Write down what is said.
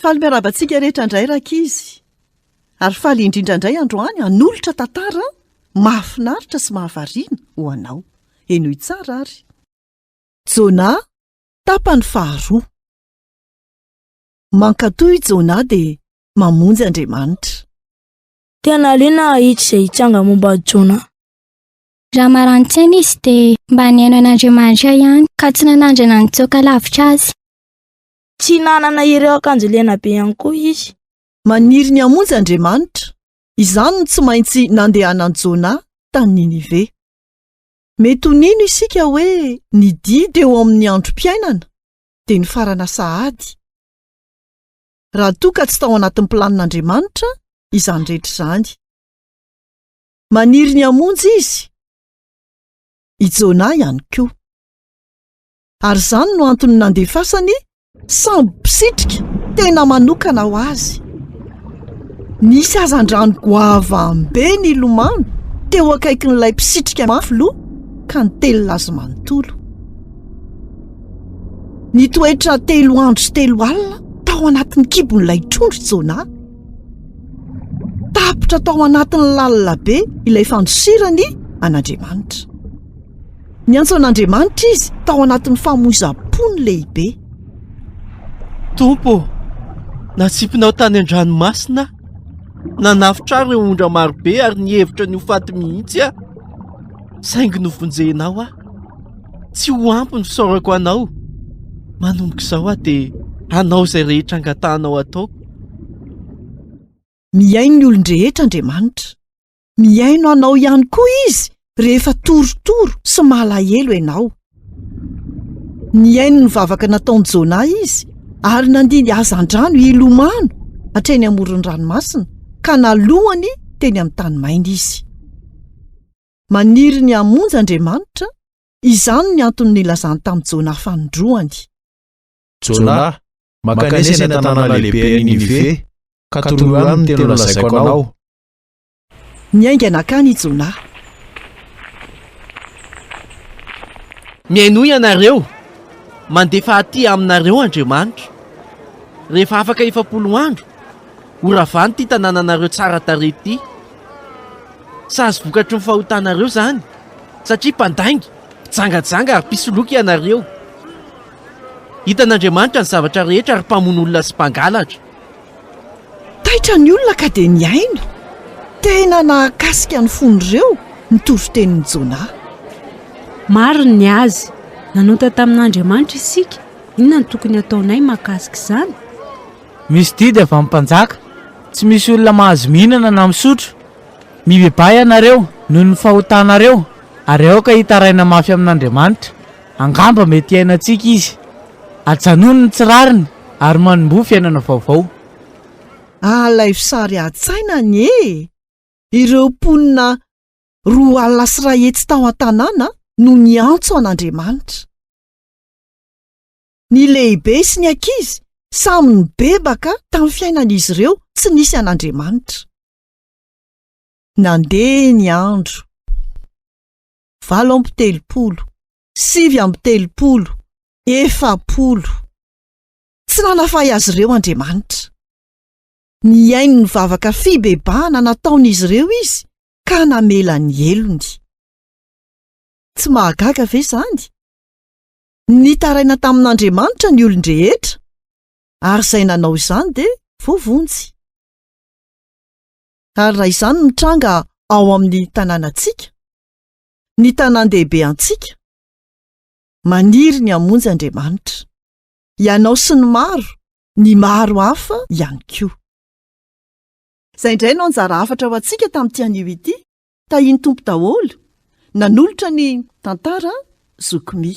Faly miarabantsika rehetra indray rakizy. Ary faly indrindra indray androany hanolotra tantara mahafinaritra sy mahavariana ho anao. Enoy tsara ary. Jona tapany faharoa. Mankatoy Jona dia mamonjy Andriamanitra. Tena liana hahitsy izay hitsanga momba Jona. Raha maranin-tsaina izy dia mba niaino an'Andriamanitra ihany ka tsy nanandrana nitsoaka lavitra azy. Tsy nanana ireo akanjo lena be ihany koa izy. Maniry ny hamonjy Andriamanitra. Izany no tsy maintsy nandehanan Jona tany Ninive. Mety ho nino isika hoe nididy eo amin'ny androm-piainana dia ny farana sahady. Raha toa ka tsy tao anatin'ny planin'Andriamanitra izany rehetra izany. Maniry ny hamonjy izy. I Jona ihany koa. Ary izany no antony nandefasany samby pisitrika tena manokana ho azy. Nisy hazan-drano goava be nilomano teo akaikin'ilay pisitrika mafy ka nitely azy manontolo. Nitoetra 3 andro sy 3 alina tao anatin'ny kibon'ilay trondro Jona. Tapitra tao anatin'ny lalina be ilay fandosirany an'Andriamanitra. Ny antso an'Andriamanitra izy tao anatin'ny famoizam-pony lehibe. Tompo, natsipinao tany an-dranomasina, nanafitra ireo ondra marobe ary nihevitra ny ho faty mihitsy aho. Saingy novonjenao aho. Tsy ho ampy ny fisaorako anao. Manomboka izao aho dia anao izay rehetra angatanao ataoko. Miaino ny olon-drehetra Andriamanitra. Miaino anao ihany koa izy rehefa torotoro sy malahelo ianao. Niaino ny vavaka nataon'i Jona izy ary nandidy hazan-drano ilomano hatreny amoron'ny ranomasina ka nalohany teny amin'ny tany maina izy. Maniry ny hamonjy Andriamanitra, izany ny antony nilazany tamin'i Jona fanondroany. Jona, makanesy ny tanàna lehibe Ninive, ka toroy aminy teny lazaiko anao. Niaingana akany i Jona. Miaino ianareo, mandefa aty aminareo Andriamanitra. Rehefa afaka 70 andro, oravany ty tanànanareo tsara tarehy ty. Sazy vokatry ny fahotanareo zany, satria mpandaingy, jangajanga ary mpisoloky ianareo. Hitan'Andriamanitra ny zavatra rehetra ary mpamono olona sy mpangalatra. Taitra ny olona ka dia niaino. Tena nahakasika ny fon'ireo ny toro-tenin'i Jona. Mariny ny azy, nanota tamin'Andriamanitra isika. Inona ny tokony ataonay mahakasika izany? Misy didy avy amin'ny mpanjaka, tsy misy olona mahazo mihinana na misotro. Mibebay ianareo noho ny fahotanareo, ary aoka hitaraina mafy amin'Andriamanitra. Angamba mety iainantsika izy. Ajanony ny tsirariny ary manombo fiainana vaovao. Ilay fisary an-tsaina ny ireo mponina 2 alina sy 1 hetsy tao an-tanàna no niantso an'Andriamanitra. Ny lehibe sy ny ankizy samy nibebaka tamin'ny fiainan'izy ireo tsy nisy an'Andriamanitra. Nandeha ny andro 80, 70, 70. Tsy nanafahy azy ireo Andriamanitra. Niaino ny vavaka fibebahana nataon'izy ireo izy ka namela ny elony. Tsy mahagaga ve izany? Nitaraina tamin'Andriamanitra ny olon-drehetra, ary izay nanao izany dia voavonjy. Ary raha izany mitranga ao amin'ny tanànantsika, ny tanàn-dehibe antsika, maniry ny hamonjy Andriamanitra. Ianao sy ny maro hafa ihany koa. Izay indray no anjara hafatra ho antsika tamin'ity anio ity, tahiny tompo daholo, nanolotra ny tantara zokomy.